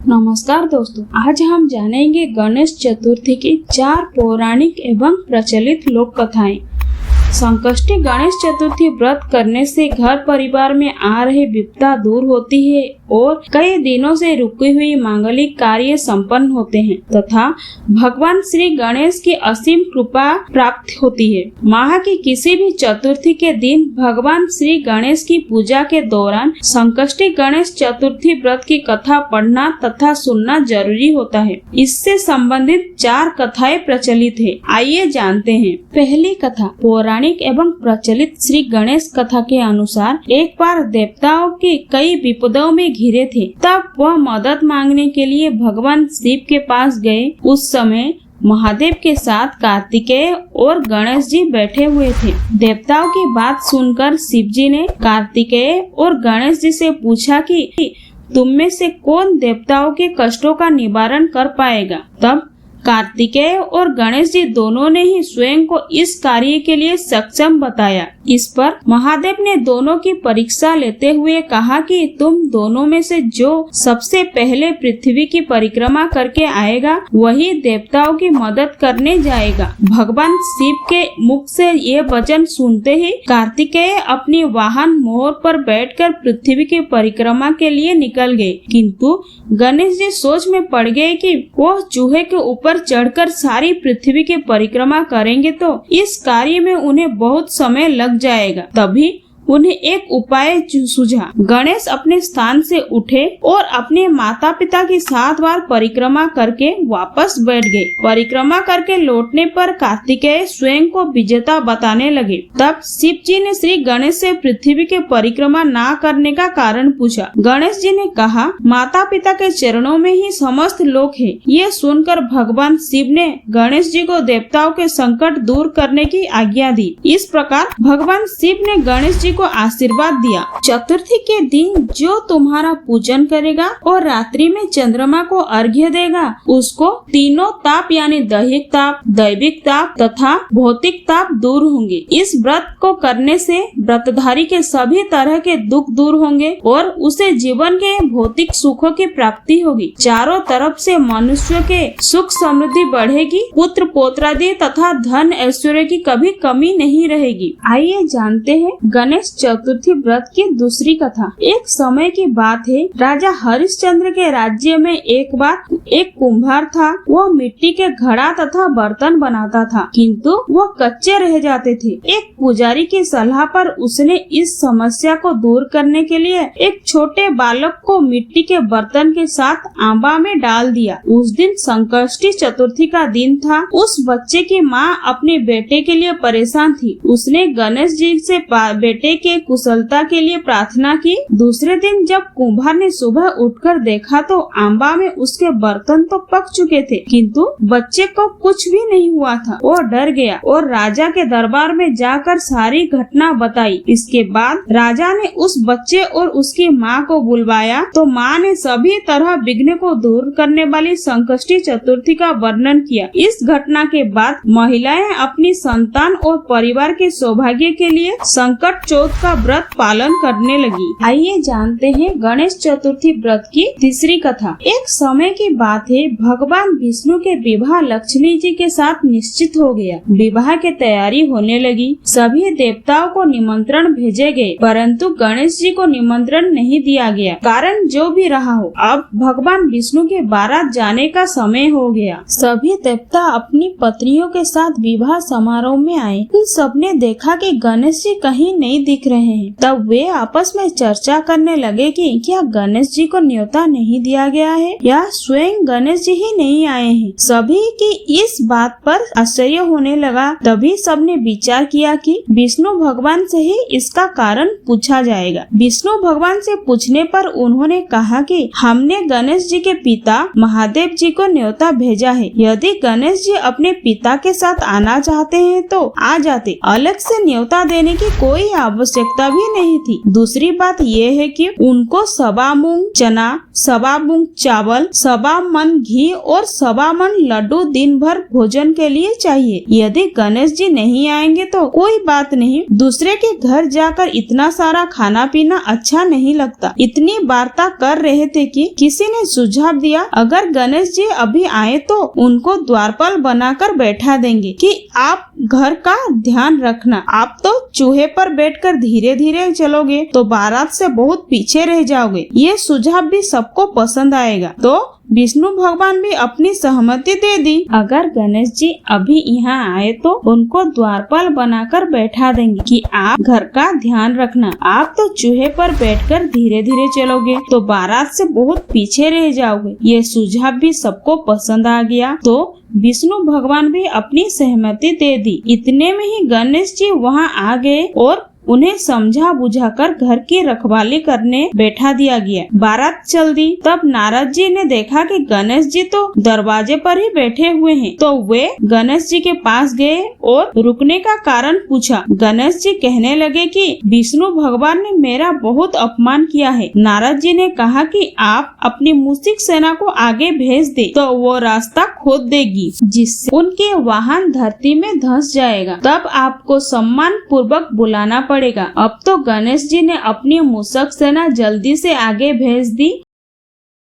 नमस्कार दोस्तों, आज हम जानेंगे गणेश चतुर्थी की 4 पौराणिक एवं प्रचलित लोक कथाएं। संकष्टी गणेश चतुर्थी व्रत करने से घर परिवार में आ रही विपदा दूर होती है और कई दिनों से रुकी हुई मांगलिक कार्य संपन्न होते हैं तथा भगवान श्री गणेश की असीम कृपा प्राप्त होती है। माह की किसी भी चतुर्थी के दिन भगवान श्री गणेश की पूजा के दौरान संकष्टी गणेश चतुर्थी व्रत की कथा पढ़ना तथा सुनना जरूरी होता है। इससे संबंधित 4 कथाएं प्रचलित है। आइए जानते हैं। पहली कथा पौराणिक एवं प्रचलित श्री गणेश कथा के अनुसार एक बार देवताओं की कई विपदाओं में घिरे थे। तब वह मदद मांगने के लिए भगवान शिव के पास गए। उस समय महादेव के साथ कार्तिकेय और गणेश जी बैठे हुए थे। देवताओं की बात सुनकर शिव जी ने कार्तिकेय और गणेश जी से पूछा कि तुम में से कौन देवताओं के कष्टों का निवारण कर पाएगा। तब कार्तिकेय और गणेश जी दोनों ने ही स्वयं को इस कार्य के लिए सक्षम बताया। इस पर महादेव ने दोनों की परीक्षा लेते हुए कहा कि तुम दोनों में से जो सबसे पहले पृथ्वी की परिक्रमा करके आएगा वही देवताओं की मदद करने जाएगा। भगवान शिव के मुख से ये वचन सुनते ही कार्तिकेय अपनी वाहन मोर पर बैठकर पृथ्वी की परिक्रमा के लिए निकल गए, किंतु गणेश जी सोच में पड़ गए कि वो चूहे के ऊपर चढ़कर सारी पृथ्वी की परिक्रमा करेंगे तो इस कार्य में उन्हें बहुत समय लग जाएगा। तभी उन्हें एक उपाय सूझा। गणेश अपने स्थान से उठे और अपने माता पिता की 7 बार परिक्रमा करके वापस बैठ गए। परिक्रमा करके लौटने पर कार्तिकेय स्वयं को विजेता बताने लगे। तब शिव जी ने श्री गणेश से पृथ्वी के परिक्रमा ना करने का कारण पूछा। गणेश जी ने कहा, माता पिता के चरणों में ही समस्त लोक है। ये सुनकर भगवान शिव ने गणेश जी को देवताओं के संकट दूर करने की आज्ञा दी। इस प्रकार भगवान शिव ने गणेश जी को आशीर्वाद दिया। चतुर्थी के दिन जो तुम्हारा पूजन करेगा और रात्रि में चंद्रमा को अर्घ्य देगा उसको तीनों ताप यानी दैहिक ताप, दैविक ताप तथा भौतिक ताप दूर होंगे। इस व्रत को करने से व्रतधारी के सभी तरह के दुख दूर होंगे और उसे जीवन के भौतिक सुखों की प्राप्ति होगी। चारों तरफ से मनुष्य के सुख समृद्धि बढ़ेगी। पुत्र पौत्रादि तथा धन ऐश्वर्य की कभी कमी नहीं रहेगी। आइए जानते हैं गणेश चतुर्थी व्रत की दूसरी कथा। एक समय की बात है, राजा हरिश्चंद्र के राज्य में एक बार एक कुम्हार था। वह मिट्टी के घड़ा तथा बर्तन बनाता था, किंतु वह कच्चे रह जाते थे। एक पुजारी की सलाह पर उसने इस समस्या को दूर करने के लिए एक छोटे बालक को मिट्टी के बर्तन के साथ आंबा में डाल दिया। उस दिन संकष्टी चतुर्थी का दिन था। उस बच्चे की माँ अपने बेटे के लिए परेशान थी। उसने गणेश जी से बेटे के कुशलता के लिए प्रार्थना की। दूसरे दिन जब कुम्हार ने सुबह उठकर देखा तो आंबा में उसके बर्तन तो पक चुके थे, किंतु बच्चे को कुछ भी नहीं हुआ था। वो डर गया और राजा के दरबार में जाकर सारी घटना बताई। इसके बाद राजा ने उस बच्चे और उसकी माँ को बुलवाया तो माँ ने सभी तरह विघ्न को दूर करने वाली संकष्टी चतुर्थी का वर्णन किया। इस घटना के बाद महिलाएं अपनी संतान और परिवार के सौभाग्य के लिए संकट चौथ का व्रत पालन करने लगी। आइए जानते हैं गणेश चतुर्थी व्रत की तीसरी कथा। एक समय की बात है, भगवान विष्णु के विवाह लक्ष्मी जी के साथ निश्चित हो गया। विवाह की तैयारी होने लगी। सभी देवताओं को निमंत्रण भेजे गए, परंतु गणेश जी को निमंत्रण नहीं दिया गया। कारण जो भी रहा हो, अब भगवान विष्णु के बारात जाने का समय हो गया। सभी देवता अपनी पत्नियों के साथ विवाह समारोह में आए। सबने देखा कि गणेश जी कहीं नहीं दिख रहे हैं। तब वे आपस में चर्चा करने लगे कि क्या गणेश जी को न्योता नहीं दिया गया है या स्वयं गणेश जी ही नहीं आए हैं। सभी की इस बात पर आश्चर्य होने लगा। तभी सबने विचार किया कि विष्णु भगवान से ही इसका कारण पूछा जाएगा। विष्णु भगवान से पूछने पर उन्होंने कहा कि हमने गणेश जी के पिता महादेव जी को न्योता भेजा है। यदि गणेश जी अपने पिता के साथ आना चाहते हैं तो आ जाते। अलग से न्योता देने की कोई आवश्यकता भी नहीं थी। दूसरी बात यह है कि उनको 1.25 मूंग चना, 1.25 मूंग चावल, 1.25 मन घी और 1.25 मन लड्डू दिन भर भोजन के लिए चाहिए। यदि गणेश जी नहीं आएंगे तो कोई बात नहीं, दूसरे के घर जाकर इतना सारा खाना पीना अच्छा नहीं लगता। इतनी वार्ता कर रहे थे कि किसी ने सुझाव दिया, अगर गणेश जी अभी आए तो उनको द्वारपाल बनाकर बैठा देंगे कि आप घर का ध्यान रखना। आप तो चूहे पर बैठकर धीरे धीरे चलोगे तो बारात से बहुत पीछे रह जाओगे। ये सुझाव भी सबको पसंद आएगा। तो विष्णु भगवान भी अपनी सहमति दे दी। अगर गणेश जी अभी यहाँ आए तो उनको द्वारपाल बनाकर बैठा देंगे कि आप घर का ध्यान रखना। आप तो चूहे पर बैठकर धीरे धीरे चलोगे तो बारात से बहुत पीछे रह जाओगे। ये सुझाव भी सबको पसंद आ गया तो विष्णु भगवान भी अपनी सहमति दे दी। इतने में ही गणेश जी वहाँ आ गए और उन्हें समझा बुझाकर घर की रखवाली करने बैठा दिया गया। बारात चल दी। तब नारद जी ने देखा कि गणेश जी तो दरवाजे पर ही बैठे हुए हैं, तो वे गणेश जी के पास गए और रुकने का कारण पूछा। गणेश जी कहने लगे कि विष्णु भगवान ने मेरा बहुत अपमान किया है। नारद जी ने कहा कि आप अपनी मूषिक सेना को आगे भेज दे तो वो रास्ता खोद देगी, जिससे उनके वाहन धरती में धंस जाएगा। तब आपको सम्मान पूर्वक बुलाना पड़ेगा। अब तो गणेश जी ने अपनी मूषक सेना जल्दी से आगे भेज दी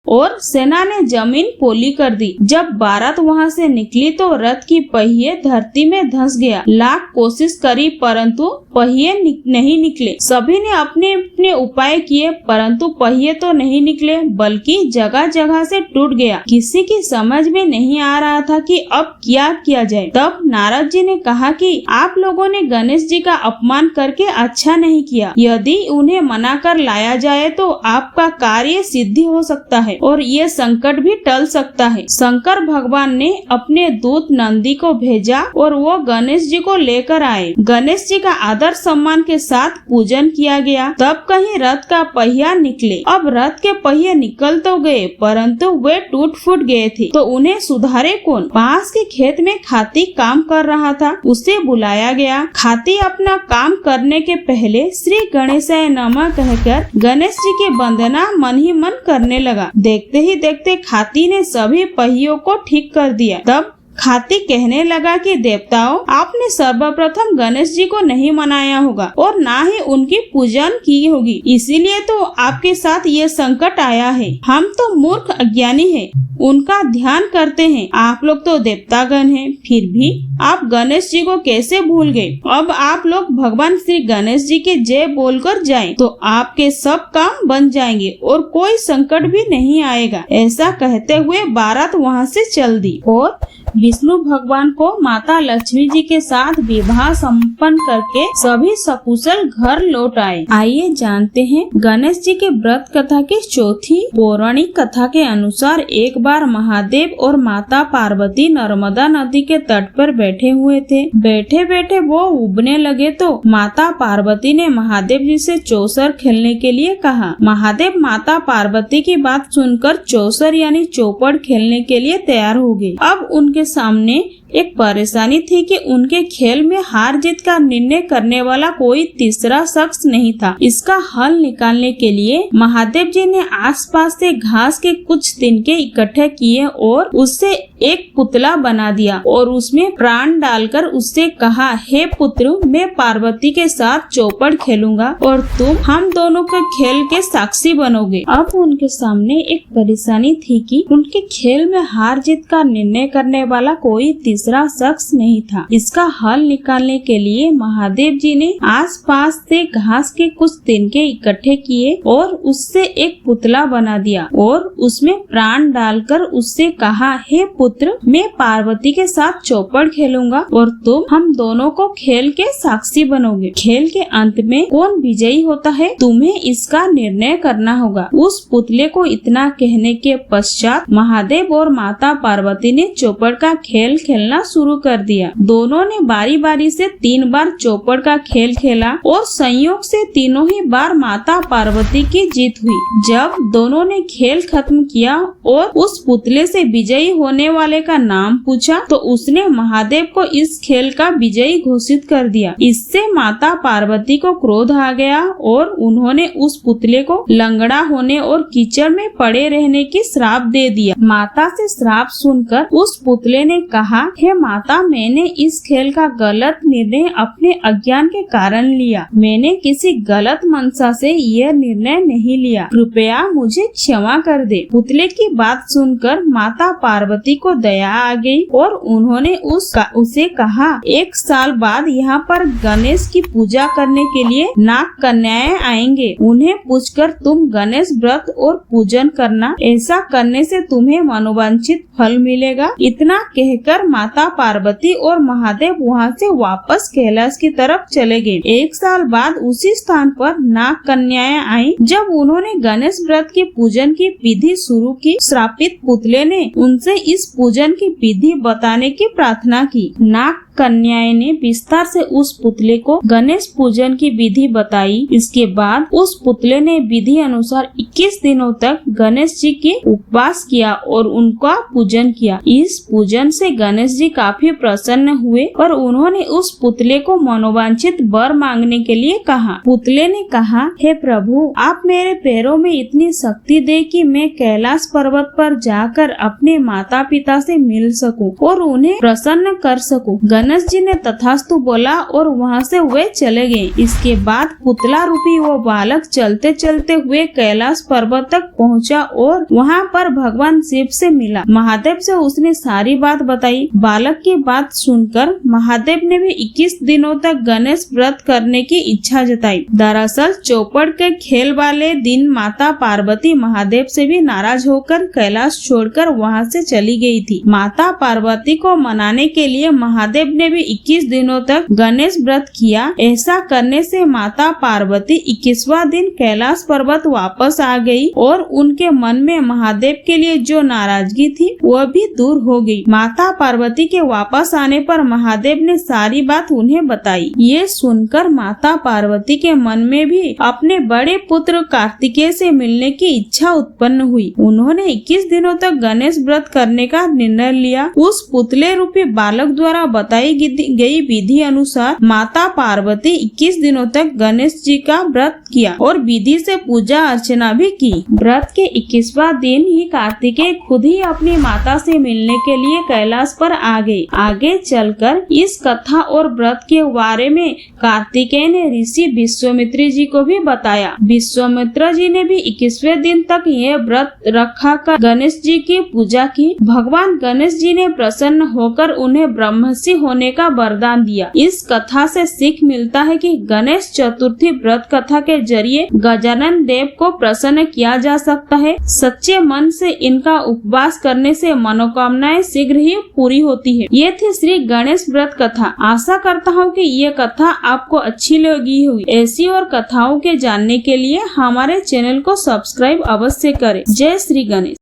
और सेना ने जमीन पोली कर दी। जब बारात वहां से निकली तो रथ की पहिए धरती में धंस गया। लाख कोशिश करी परंतु पहिए नहीं निकले। सभी ने अपने अपने उपाय किए परंतु पहिए तो नहीं निकले, बल्कि जगह जगह से टूट गया। किसी की समझ में नहीं आ रहा था कि अब क्या किया जाए। तब नारद जी ने कहा कि आप लोगों ने गणेश जी का अपमान करके अच्छा नहीं किया। यदि उन्हें मना कर लाया जाए तो आपका कार्य सिद्धि हो सकता है और ये संकट भी टल सकता है। शंकर भगवान ने अपने दूत नंदी को भेजा और वो गणेश जी को लेकर आए। गणेश जी का आदर सम्मान के साथ पूजन किया गया। तब कहीं रथ का पहिया निकले। अब रथ के पहिए निकल तो गए परंतु वे टूट फूट गए थे, तो उन्हें सुधारे कौन? पास के खेत में खाती काम कर रहा था, उसे बुलाया गया। खाती अपना काम करने के पहले श्री गणेशाय नमः कहकर गणेश जी की वंदना मन ही मन करने लगा। देखते ही देखते खाती ने सभी पहियों को ठीक कर दिया। तब खाती कहने लगा कि देवताओं, आपने सर्वप्रथम गणेश जी को नहीं मनाया होगा और ना ही उनकी पूजन की होगी, इसीलिए तो आपके साथ ये संकट आया है। हम तो मूर्ख अज्ञानी हैं, उनका ध्यान करते हैं। आप लोग तो देवतागण हैं, फिर भी आप गणेश जी को कैसे भूल गए? अब आप लोग भगवान श्री गणेश जी के जय बोलकर जाएं, तो आपके सब काम बन जाएंगे और कोई संकट भी नहीं आएगा। ऐसा कहते हुए बारात वहाँ से चल दी और विष्णु भगवान को माता लक्ष्मी जी के साथ विवाह संपन्न करके सभी सकुशल घर लौट आए। आइए जानते हैं गणेश जी के व्रत कथा की चौथी पौराणिक कथा के अनुसार एक बार महादेव और माता पार्वती नर्मदा नदी के तट पर बैठे हुए थे। बैठे बैठे वो उबने लगे तो माता पार्वती ने महादेव जी से चौसर खेलने के लिए कहा। महादेव माता पार्वती की बात सुनकर चौसर यानी चौपड़ खेलने के लिए तैयार हो गए। अब उनके सामने एक परेशानी थी कि उनके खेल में हार जीत का निर्णय करने वाला कोई तीसरा शख्स नहीं था। इसका हल निकालने के लिए महादेव जी ने आसपास से घास के कुछ तिनके इकट्ठे किए और उससे एक पुतला बना दिया और उसमें प्राण डालकर उससे कहा, हे पुत्र, मैं पार्वती के साथ चौपड़ खेलूंगा और तुम हम दोनों के खेल के साक्षी बनोगे। अब उनके सामने एक परेशानी थी कि उनके खेल में हार जीत का निर्णय करने वाला कोई तीसरा शख्स नहीं था। इसका हल निकालने के लिए महादेव जी ने आसपास से घास के कुछ तिनके इकट्ठे किए और उससे एक पुतला बना दिया और उसमें प्राण डालकर उससे कहा, हे पुत्र, मैं पार्वती के साथ चौपड़ खेलूंगा और तुम हम दोनों को खेल के साक्षी बनोगे। खेल के अंत में कौन विजयी होता है, तुम्हें इसका निर्णय करना होगा। उस पुतले को इतना कहने के पश्चात महादेव और माता पार्वती ने चौपड़ का खेल खेलना शुरू कर दिया। दोनों ने बारी बारी से 3 बार चौपड़ का खेल खेला और संयोग से तीनों ही बार माता पार्वती की जीत हुई। जब दोनों ने खेल खत्म किया और उस पुतले से विजयी होने वाले का नाम पूछा तो उसने महादेव को इस खेल का विजयी घोषित कर दिया। इससे माता पार्वती को क्रोध आ गया और उन्होंने उस पुतले को लंगड़ा होने और कीचड़ में पड़े रहने की श्राप दे दिया। माता से श्राप सुनकर उस पुतले ने कहा, हे माता, मैंने इस खेल का गलत निर्णय अपने अज्ञान के कारण लिया। मैंने किसी गलत मंशा से यह निर्णय नहीं लिया। कृपया मुझे क्षमा कर दे। पुतले की बात सुनकर माता पार्वती को दया आ गई और उन्होंने उसे कहा, 1 साल बाद यहाँ पर गणेश की पूजा करने के लिए नाग कन्याएं आएंगे। उन्हें पूछकर तुम गणेश व्रत और पूजन करना। ऐसा करने से तुम्हें मनोवांछित फल मिलेगा। इतना कहकर माता पार्वती और महादेव वहाँ से वापस कैलाश की तरफ चले गए। 1 साल बाद उसी स्थान पर नाग कन्याएं आई। जब उन्होंने गणेश व्रत के पूजन की विधि शुरू की, श्रापित पुतले ने उनसे इस पूजन की विधि बताने की प्रार्थना की। नाग कन्याएं ने विस्तार से उस पुतले को गणेश पूजन की विधि बताई। इसके बाद उस पुतले ने विधि अनुसार 21 दिनों तक गणेश जी के उपवास किया और उनका पूजन किया। इस पूजन से गणेश जी काफी प्रसन्न हुए और उन्होंने उस पुतले को मनोवांछित वर मांगने के लिए कहा। पुतले ने कहा, हे प्रभु, आप मेरे पैरों में इतनी शक्ति दे कि मैं कैलाश पर्वत पर जाकर अपने माता पिता से मिल सकूं और उन्हें प्रसन्न कर सकूं। गणेश जी ने तथास्तु बोला और वहाँ से वे चले गए। इसके बाद पुतला रूपी वो बालक चलते चलते हुए कैलाश पर्वत तक पहुँचा और वहाँ पर भगवान शिव से मिला। महादेव से उसने सारी बात बताई। बालक की बात सुनकर महादेव ने भी 21 दिनों तक गणेश व्रत करने की इच्छा जताई। दरअसल चौपड़ के खेल वाले दिन माता पार्वती महादेव से भी नाराज होकर कैलाश छोड़कर वहाँ से चली गई थी। माता पार्वती को मनाने के लिए महादेव ने भी 21 दिनों तक गणेश व्रत किया। ऐसा करने से माता पार्वती 21वां दिन कैलाश पर्वत वापस आ गई और उनके मन में महादेव के लिए जो नाराजगी थी वह भी दूर हो गई। माता पार्वती के वापस आने पर महादेव ने सारी बात उन्हें बताई। ये सुनकर माता पार्वती के मन में भी अपने बड़े पुत्र कार्तिकेय से मिलने की इच्छा उत्पन्न हुई। उन्होंने 21 दिनों तक गणेश व्रत करने का निर्णय लिया। उस पुतले रूपी बालक द्वारा बताई गई विधि अनुसार माता पार्वती 21 दिनों तक गणेश जी का व्रत किया और विधि से पूजा अर्चना भी की। व्रत के 21वां दिन ही कार्तिकेय खुद ही अपनी माता से मिलने के लिए कैलाश पर आ गए। आगे चलकर इस कथा और व्रत के बारे में कार्तिकेय ने ऋषि विश्वामित्र जी को भी बताया। विश्वामित्र जी ने भी 21वें दिन तक यह व्रत रखा कर गणेश जी की पूजा की। भगवान गणेश जी ने प्रसन्न होकर उन्हें ब्रह्मर्षि होने का वरदान दिया। इस कथा से सीख मिलता है कि गणेश चतुर्थी व्रत कथा के जरिए गजानन देव को प्रसन्न किया जा सकता है। सच्चे मन से इनका उपवास करने से मनोकामनाएं शीघ्र ही पूरी होती है। ये थी श्री गणेश व्रत कथा। आशा करता हूँ कि ये कथा आपको अच्छी लगी होगी। ऐसी और कथाओं के जानने के लिए हमारे चैनल को सब्सक्राइब अवश्य करें। जय श्री गणेश।